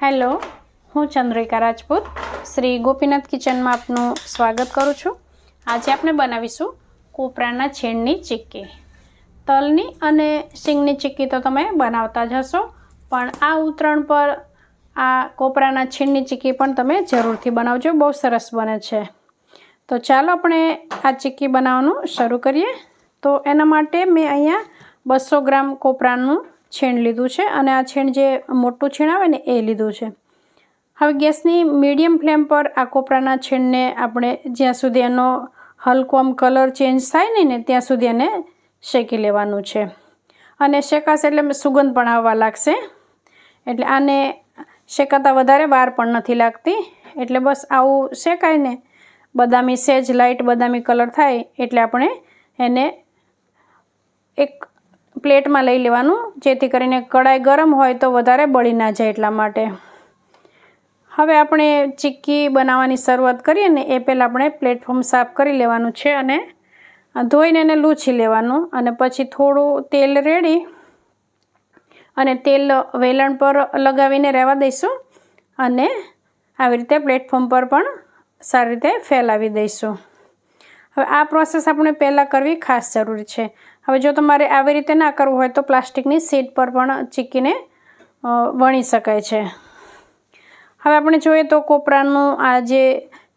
Hello, હું ચંદ્રિકા રાજપૂત શ્રી ગોપીનાથ કિચનમાં આપનું સ્વાગત કરું છું। આજે આપણે બનાવીશું કોપરાના છીણની ચીક્કી। તલની અને સિંગની ચીક્કી તો તમે બનાવતા જ હશો, પણ આ ઉતરાણ પર આ કોપરાના છીણની ચીક્કી પણ તમે જરૂરથી બનાવજો, બહુ સરસ બને છે। તો ચાલો આપણે આ ચીક્કી બનાવવાનું શરૂ કરીએ। તો એના માટે મેં અહીંયા 200 ગ્રામ કોપરાનું છીણ લીધું છે અને આ છીણ જે મોટું છીણ આવે ને એ લીધું છે। હવે ગેસની મીડિયમ ફ્લેમ પર આ કોપરાના છીણને આપણે જ્યાં સુધી એનો હલકો આમ કલર ચેન્જ થાય નહીં ને ત્યાં સુધી એને શેકી લેવાનું છે। અને શેકાશે એટલે સુગંધ પણ આવવા લાગશે, એટલે આને શેકાતા વધારે વાર પણ નથી લાગતી। એટલે બસ આવું શેકાય ને બદામી સેજ લાઇટ બદામી કલર થાય એટલે આપણે એને એક પ્લેટમાં લઈ લેવાનું, જેથી કરીને કડાઈ ગરમ હોય તો વધારે બળી ના જાય એટલા માટે। હવે આપણે ચીક્કી બનાવવાની શરૂઆત કરીએ ને એ પહેલાં આપણે પ્લેટફોર્મ સાફ કરી લેવાનું છે અને ધોઈને એને લૂછી લેવાનું, અને પછી થોડું તેલ રેડી અને તેલ વેલણ પર લગાવીને રહેવા દઈશું અને આવી રીતે પ્લેટફોર્મ પર પણ સારી રીતે ફેલાવી દઈશું। હવે આ પ્રોસેસ આપણે પહેલાં કરવી ખાસ જરૂરી છે। હવે જો તમારે આવી રીતે ના કરવું હોય તો પ્લાસ્ટિકની શીટ પર પણ ચીક્કીને વણી શકાય છે। હવે આપણે જોઈએ તો કોપરાનું આ જે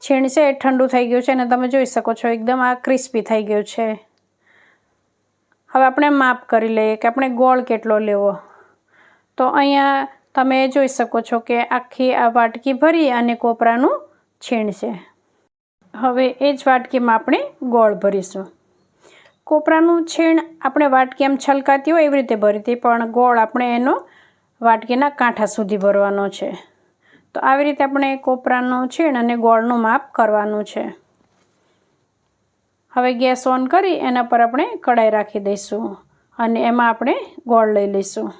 છીણ છે એ ઠંડુ થઈ ગયું છે અને તમે જોઈ શકો છો એકદમ આ ક્રિસ્પી થઈ ગયું છે। હવે આપણે માપ કરી લઈએ કે આપણે ગોળ કેટલો લેવો। તો અહીંયા તમે જોઈ શકો છો કે આખી આ વાટકી ભરી અને કોપરાનું છીણ છે। હવે એ જ વાટકીમાં આપણે ગોળ ભરીશું। કોપરાનું છીણ આપણે વાટકી એમ છલકાતી હોય એવી રીતે ભરી હતી, પણ ગોળ આપણે એનો વાટકીના કાંઠા સુધી ભરવાનો છે। તો આવી રીતે આપણે કોપરાનું છીણ અને ગોળનું માપ કરવાનું છે। હવે ગેસ ઓન કરી એના પર આપણે કડાઈ રાખી દઈશું અને એમાં આપણે ગોળ લઈ લઈશું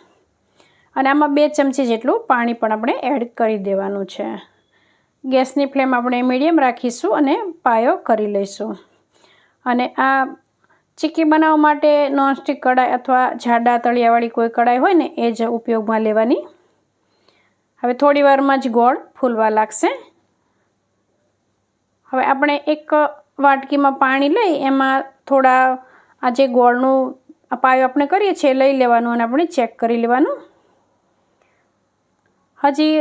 અને આમાં 2 ચમચી જેટલું પાણી પણ આપણે એડ કરી દેવાનું છે। ગેસની ફ્લેમ આપણે મીડિયમ રાખીશું અને પાયો કરી લઈશું। અને આ ચીક્કી બનાવવા માટે નોનસ્ટિક કડાઈ અથવા જાડા તળિયાવાળી કોઈ કડાઈ હોય ને એ જ ઉપયોગમાં લેવાની। હવે થોડી વારમાં જ ગોળ ફૂલવા લાગશે। હવે આપણે એક વાટકીમાં પાણી લઈ એમાં થોડા આ જે ગોળનું પાયો આપણે કરીએ છીએ લઈ લેવાનું અને આપણે ચેક કરી લેવાનું। હજી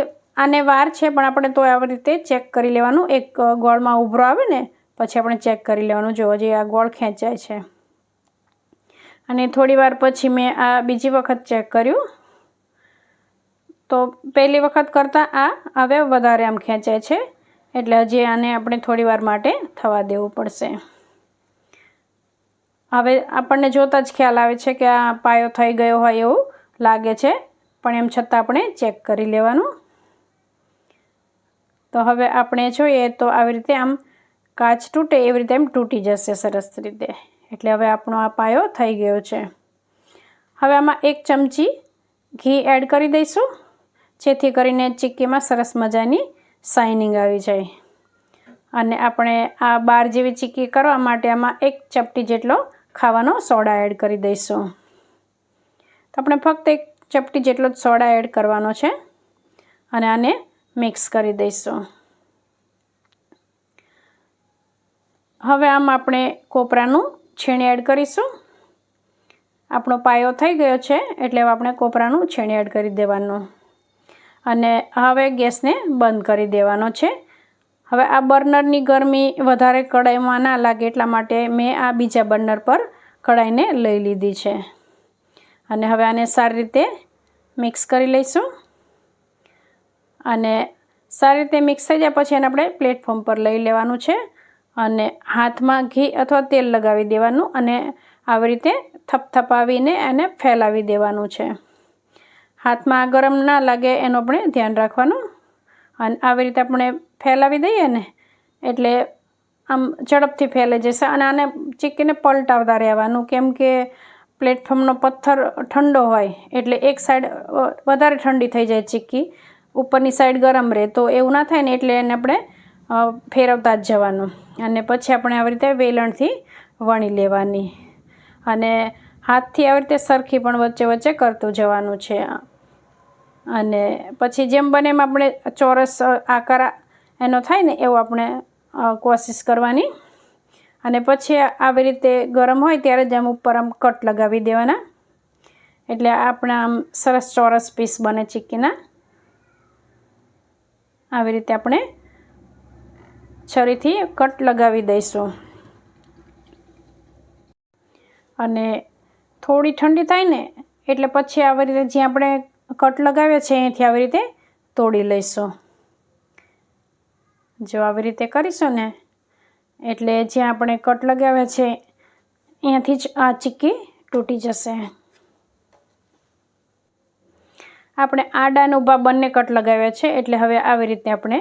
આને વાર છે પણ આપણે તો આવી રીતે ચેક કરી લેવાનું। એક ગોળમાં ઉભરો આવે ને પછી આપણે ચેક કરી લેવાનું। જો હજી આ ગોળ ખેંચાય છે અને થોડી વાર પછી મેં આ બીજી વખત ચેક કર્યું તો પહેલી વખત કરતાં આ હવે વધારે આમ ખેંચાય છે, એટલે હજી આને આપણે થોડી વાર માટે થવા દેવું પડશે। હવે આપણને જોતાં જ ખ્યાલ આવે છે કે આ પાયો થઈ ગયો હોય એવું લાગે છે, પણ એમ છતાં આપણે ચેક કરી લેવાનું। તો હવે આપણે જોઈએ તો આવી રીતે આમ કાચ તૂટે એવી રીતે એમ તૂટી જશે સરસ રીતે, એટલે હવે આપણો આ પાયો થઈ ગયો છે। હવે આમાં 1 ચમચી ઘી એડ કરી દઈશું, જેથી કરીને ચીક્કીમાં સરસ મજાની શાઇનિંગ આવી જાય। અને આપણે આ બાર જેવી ચીક્કી કરવા માટે આમાં 1 ચપટી જેટલો ખાવાનો સોડા એડ કરી દઈશું। તો આપણે ફક્ત 1 ચપટી જેટલો જ સોડા એડ કરવાનો છે અને આને મિક્સ કરી દઈશું। હવે આમાં આપણે કોપરાનું છીણ એડ કરીશું। આપણો પાયો થઈ ગયો છે એટલે આપણે કોપરાનું છીણ એડ કરી દેવાનું અને હવે ગેસને બંધ કરી દેવાનો છે। હવે આ બર્નરની ગરમી વધારે કડાઈમાં ના લાગે એટલા માટે મેં આ બીજા બર્નર પર કડાઈને લઈ લીધી છે અને હવે આને સારી રીતે મિક્સ કરી લઈશું। અને સારી રીતે મિક્સ થઈ જાય પછી એને આપણે પ્લેટફોર્મ પર લઈ લેવાનું છે અને હાથમાં ઘી અથવા તેલ લગાવી દેવાનું અને આવી રીતે થપથપાવીને એને ફેલાવી દેવાનું છે। હાથમાં ગરમ ના લાગે એનું આપણે ધ્યાન રાખવાનું અને આવી રીતે આપણે ફેલાવી દઈએ ને એટલે આમ ઝડપથી ફેલાઈ જશે। અને આને ચીક્કીને પલટાવતા રહેવાનું, કેમ કે પ્લેટફોર્મનો પથ્થર ઠંડો હોય એટલે એક સાઈડ વધારે ઠંડી થઈ જાય ચીક્કી, ઉપરની સાઈડ ગરમ રહે, તો એવું ના થાય ને એટલે એને આપણે ફેરવતા જ જવાનું અને પછી આપણે આવી રીતે વેલણથી વણી લેવાની અને હાથથી આવી રીતે સરખી પણ વચ્ચે વચ્ચે કરતું જવાનું છે। અને પછી જેમ બને એમ આપણે ચોરસ આકાર એનો થાય ને એવો આપણે કોશિશ કરવાની. અને પછી આવી રીતે ગરમ હોય ત્યારે જ આમ ઉપર આમ કટ લગાવી દેવાના, એટલે આપણા આમ સરસ ચોરસ પીસ બને ચીક્કીના. આવી રીતે આપણે છરીથી કટ લગાવી દઈશું. અને થોડી ઠંડી થાય ને એટલે પછી આવી રીતે જ્યાં આપણે કટ લગાવ્યા છે અહીંથી આવી રીતે તોડી લઈશું. જો આવી રીતે કરીશું ને એટલે જ્યાં આપણે કટ લગાવ્યા છે અહીંયાથી જ આ ચીક્કી તૂટી જશે. આપણે આડા અને ઊભા બંને કટ લગાવ્યા છે એટલે હવે આવી રીતે આપણે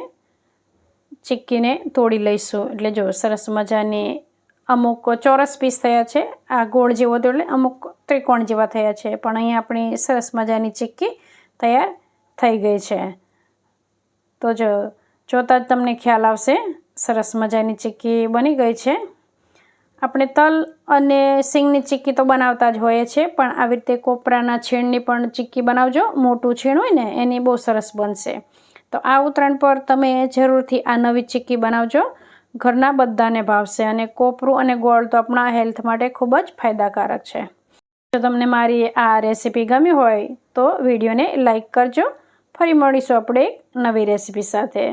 ચીક્કીને તોડી લઈશું. એટલે જો સરસ મજાની અમુક ચોરસ પીસ થયા છે, આ ગોળ જેવો હતો એટલે અમુક ત્રિકોણ જેવા થયા છે, પણ અહીંયા આપણી સરસ મજાની ચીક્કી તૈયાર થઈ ગઈ છે. તો જોતાં જ તમને ખ્યાલ આવશે સરસ મજાની ચીક્કી બની ગઈ છે. આપણે તલ અને સિંગની ચીક્કી તો બનાવતા જ હોઈએ છીએ, પણ આવી રીતે કોપરાના છીણની પણ ચીક્કી બનાવજો. મોટું છીણ હોય ને એની બહુ સરસ બનશે. તો આ ઉત્તરાયણ પર તમે જરૂરથી આ નવી ચીક્કી બનાવજો, ઘરના બધાને ભાવશે. અને કોપરું અને ગોળ તો આપણા હેલ્થ માટે ખૂબ જ ફાયદાકારક છે. જો તમને મારી આ રેસીપી ગમી હોય તો વિડીયોને લાઈક કરજો. ફરી મળીશું આપણે એક નવી રેસીપી સાથે.